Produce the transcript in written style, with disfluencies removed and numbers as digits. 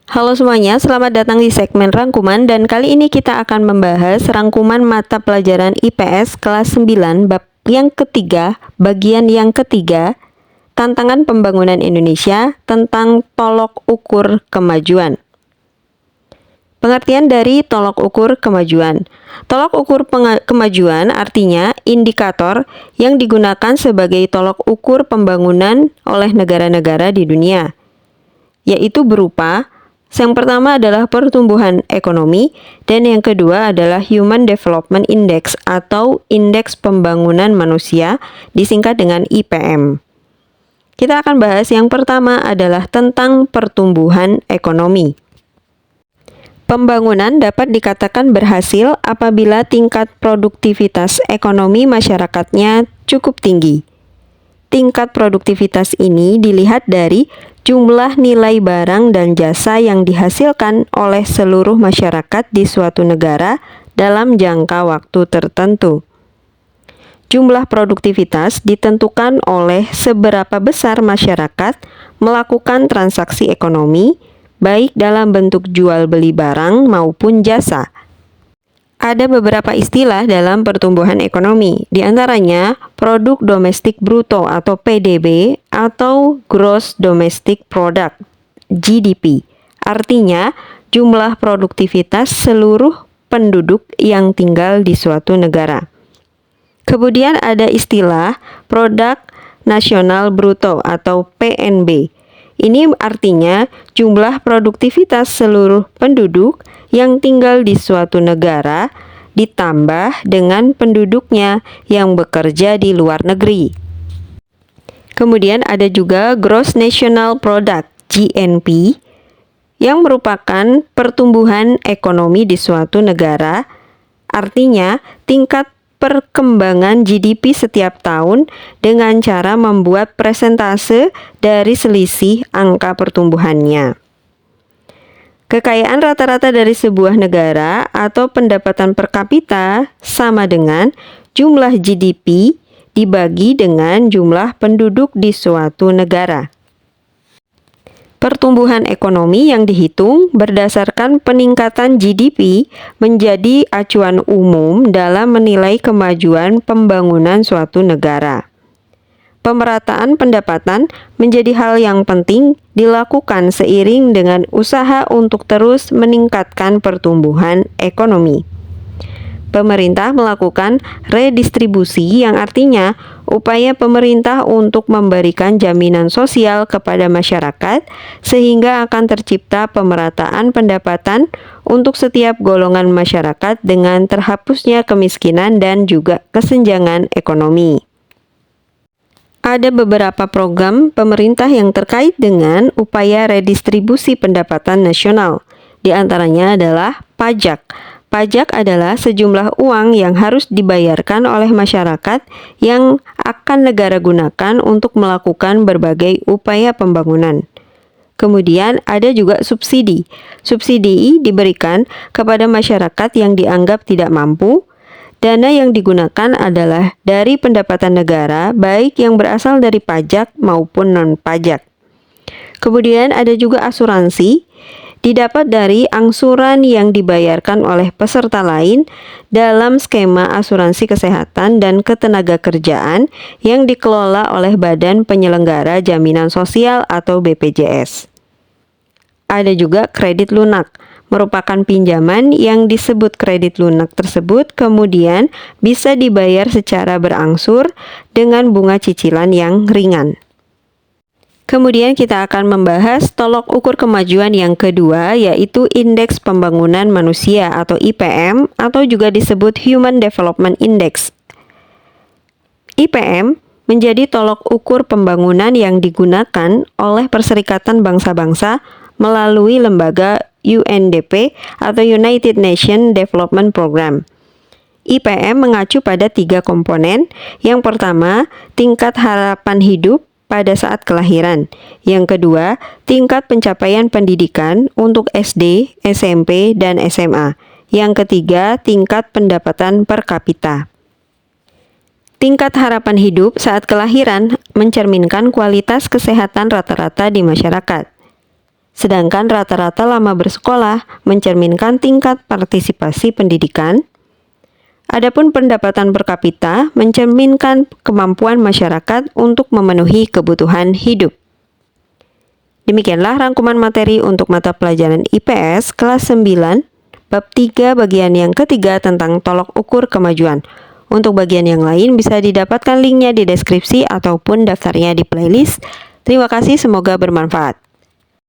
Halo semuanya, selamat datang di segmen rangkuman dan kali ini kita akan membahas rangkuman mata pelajaran IPS kelas 9 bab yang ketiga, bagian yang ketiga, tantangan pembangunan Indonesia tentang tolok ukur kemajuan. Pengertian dari tolok ukur kemajuan. Tolok ukur kemajuan artinya indikator yang digunakan sebagai tolok ukur pembangunan oleh negara-negara di dunia, yaitu berupa yang pertama adalah pertumbuhan ekonomi dan yang kedua adalah Human Development Index atau Indeks Pembangunan Manusia, disingkat dengan IPM. Kita akan bahas yang pertama adalah tentang pertumbuhan ekonomi. Pembangunan dapat dikatakan berhasil apabila tingkat produktivitas ekonomi masyarakatnya cukup tinggi. Tingkat produktivitas ini dilihat dari jumlah nilai barang dan jasa yang dihasilkan oleh seluruh masyarakat di suatu negara dalam jangka waktu tertentu. Jumlah produktivitas ditentukan oleh seberapa besar masyarakat melakukan transaksi ekonomi, baik dalam bentuk jual beli barang maupun jasa. Ada beberapa istilah dalam pertumbuhan ekonomi, di antaranya produk domestik bruto atau PDB atau gross domestic product GDP. Artinya jumlah produktivitas seluruh penduduk yang tinggal di suatu negara. Kemudian ada istilah produk nasional bruto atau PNB. Ini artinya jumlah produktivitas seluruh penduduk yang tinggal di suatu negara ditambah dengan penduduknya yang bekerja di luar negeri. Kemudian ada juga Gross National Product GNP yang merupakan pertumbuhan ekonomi di suatu negara, artinya tingkat perkembangan GDP setiap tahun dengan cara membuat persentase dari selisih angka pertumbuhannya. Kekayaan rata-rata dari sebuah negara atau pendapatan per kapita sama dengan jumlah GDP dibagi dengan jumlah penduduk di suatu negara. Pertumbuhan ekonomi yang dihitung berdasarkan peningkatan GDP menjadi acuan umum dalam menilai kemajuan pembangunan suatu negara. Pemerataan pendapatan menjadi hal yang penting dilakukan seiring dengan usaha untuk terus meningkatkan pertumbuhan ekonomi. Pemerintah melakukan redistribusi yang artinya upaya pemerintah untuk memberikan jaminan sosial kepada masyarakat sehingga akan tercipta pemerataan pendapatan untuk setiap golongan masyarakat dengan terhapusnya kemiskinan dan juga kesenjangan ekonomi. Ada beberapa program pemerintah yang terkait dengan upaya redistribusi pendapatan nasional. Di antaranya adalah pajak. Pajak adalah sejumlah uang yang harus dibayarkan oleh masyarakat yang akan negara gunakan untuk melakukan berbagai upaya pembangunan. Kemudian ada juga subsidi. Subsidi diberikan kepada masyarakat yang dianggap tidak mampu. Dana yang digunakan adalah dari pendapatan negara, baik yang berasal dari pajak maupun non-pajak. Kemudian ada juga asuransi. Didapat dari angsuran yang dibayarkan oleh peserta lain dalam skema asuransi kesehatan dan ketenagakerjaan yang dikelola oleh Badan Penyelenggara Jaminan Sosial atau BPJS. Ada juga kredit lunak, merupakan pinjaman yang disebut kredit lunak tersebut kemudian bisa dibayar secara berangsur dengan bunga cicilan yang ringan. Kemudian kita akan membahas tolok ukur kemajuan yang kedua, yaitu Indeks Pembangunan Manusia atau IPM atau juga disebut Human Development Index. IPM menjadi tolok ukur pembangunan yang digunakan oleh Perserikatan Bangsa-Bangsa melalui lembaga UNDP atau United Nations Development Program. IPM mengacu pada 3 komponen. Yang pertama, tingkat harapan hidup pada saat kelahiran. Yang kedua, tingkat pencapaian pendidikan untuk SD, SMP, dan SMA. Yang ketiga, tingkat pendapatan per kapita. Tingkat harapan hidup saat kelahiran mencerminkan kualitas kesehatan rata-rata di masyarakat. Sedangkan rata-rata lama bersekolah mencerminkan tingkat partisipasi pendidikan. Adapun pendapatan per kapita mencerminkan kemampuan masyarakat untuk memenuhi kebutuhan hidup. Demikianlah rangkuman materi untuk mata pelajaran IPS kelas 9, bab 3 bagian yang ketiga tentang tolok ukur kemajuan. Untuk bagian yang lain bisa didapatkan linknya di deskripsi ataupun daftarnya di playlist. Terima kasih, semoga bermanfaat.